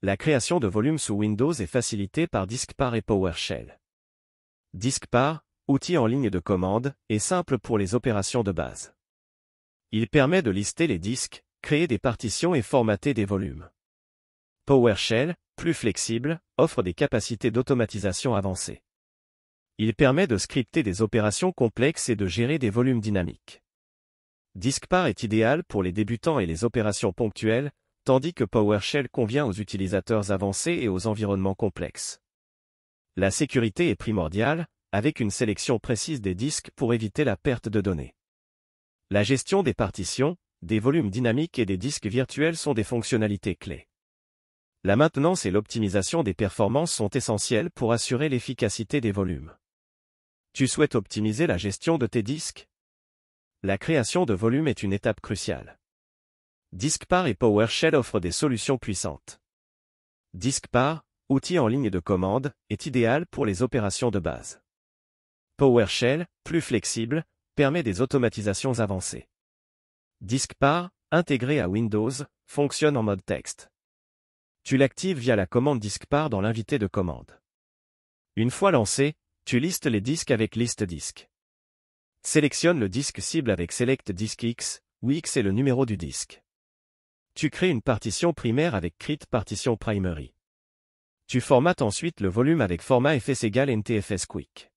La création de volumes sous Windows est facilitée par Diskpar et PowerShell. Diskpar, outil en ligne de commande, est simple pour les opérations de base. Il permet de lister les disques, créer des partitions et formater des volumes. PowerShell, plus flexible, offre des capacités d'automatisation avancées. Il permet de scripter des opérations complexes et de gérer des volumes dynamiques. Diskpar est idéal pour les débutants et les opérations ponctuelles, tandis que PowerShell convient aux utilisateurs avancés et aux environnements complexes. La sécurité est primordiale, avec une sélection précise des disques pour éviter la perte de données. La gestion des partitions, des volumes dynamiques et des disques virtuels sont des fonctionnalités clés. La maintenance et l'optimisation des performances sont essentielles pour assurer l'efficacité des volumes. Tu souhaites optimiser la gestion de tes disques? La création de volumes est une étape cruciale. Diskpar et PowerShell offrent des solutions puissantes. Diskpar, outil en ligne de commande, est idéal pour les opérations de base. PowerShell, plus flexible, permet des automatisations avancées. Diskpar, intégré à Windows, fonctionne en mode texte. Tu l'actives via la commande Diskpar dans l'invité de commande. Une fois lancé, tu listes les disques avec liste disque. Sélectionne le disque cible avec Select Disk X, où X est le numéro du disque. Tu crées une partition primaire avec Create Partition Primary. Tu formates ensuite le volume avec format fs égale ntfs quick.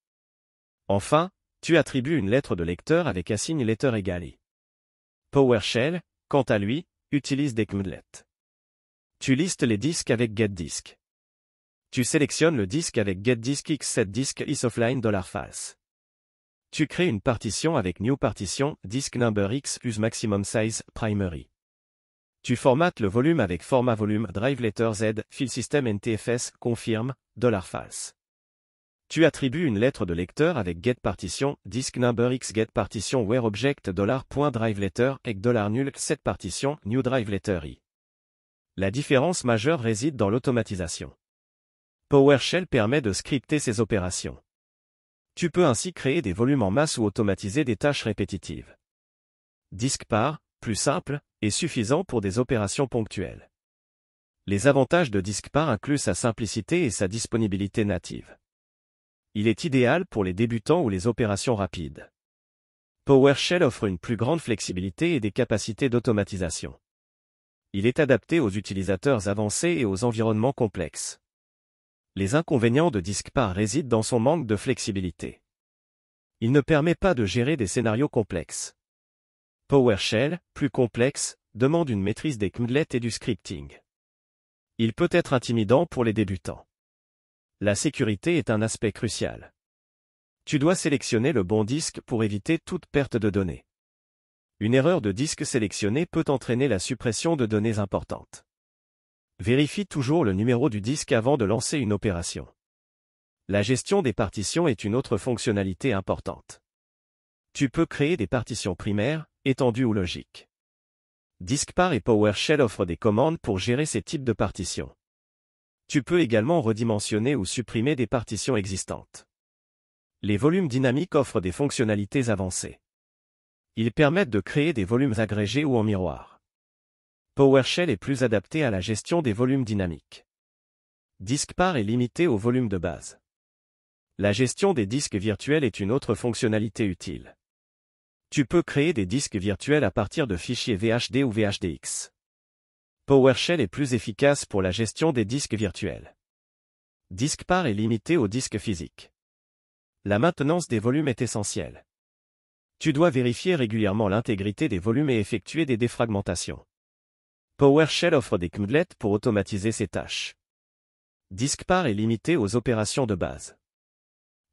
Enfin, tu attribues une lettre de lecteur avec assign letter égale i. PowerShell, quant à lui, utilise des commandlets. Tu listes les disques avec getDisk. Tu sélectionnes le disque avec getDisk x7 disk isOffline $false. Tu crées une partition avec new partition disk number x use maximum size primary. Tu formates le volume avec format volume drive letter z file system ntfs confirme $false. Tu attribues une lettre de lecteur avec getPartition disk number x getPartition where object $.driveLetter egg $null set partition new drive letter i. La différence majeure réside dans l'automatisation. PowerShell permet de scripter ces opérations. Tu peux ainsi créer des volumes en masse ou automatiser des tâches répétitives. Diskpar, plus simple, est suffisant pour des opérations ponctuelles. Les avantages de Diskpar incluent sa simplicité et sa disponibilité native. Il est idéal pour les débutants ou les opérations rapides. PowerShell offre une plus grande flexibilité et des capacités d'automatisation. Il est adapté aux utilisateurs avancés et aux environnements complexes. Les inconvénients de Diskpar résident dans son manque de flexibilité. Il ne permet pas de gérer des scénarios complexes. PowerShell, plus complexe, demande une maîtrise des commandlets et du scripting. Il peut être intimidant pour les débutants. La sécurité est un aspect crucial. Tu dois sélectionner le bon disque pour éviter toute perte de données. Une erreur de disque sélectionné peut entraîner la suppression de données importantes. Vérifie toujours le numéro du disque avant de lancer une opération. La gestion des partitions est une autre fonctionnalité importante. Tu peux créer des partitions primaires, étendues ou logiques. Diskpar et PowerShell offrent des commandes pour gérer ces types de partitions. Tu peux également redimensionner ou supprimer des partitions existantes. Les volumes dynamiques offrent des fonctionnalités avancées. Ils permettent de créer des volumes agrégés ou en miroir. PowerShell est plus adapté à la gestion des volumes dynamiques. Diskpar est limité au volume de base. La gestion des disques virtuels est une autre fonctionnalité utile. Tu peux créer des disques virtuels à partir de fichiers VHD ou VHDX. PowerShell est plus efficace pour la gestion des disques virtuels. Diskpar est limité aux disques physiques. La maintenance des volumes est essentielle. Tu dois vérifier régulièrement l'intégrité des volumes et effectuer des défragmentations. PowerShell offre des commandlets pour automatiser ces tâches. Diskpar est limité aux opérations de base.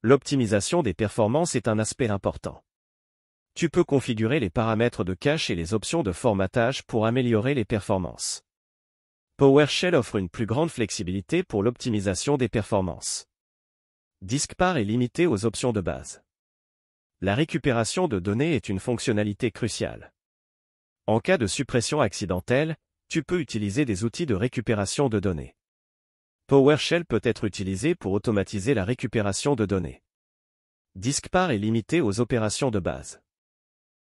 L'optimisation des performances est un aspect important. Tu peux configurer les paramètres de cache et les options de formatage pour améliorer les performances. PowerShell offre une plus grande flexibilité pour l'optimisation des performances. Diskpar est limité aux options de base. La récupération de données est une fonctionnalité cruciale. En cas de suppression accidentelle, tu peux utiliser des outils de récupération de données. PowerShell peut être utilisé pour automatiser la récupération de données. Diskpar est limité aux opérations de base.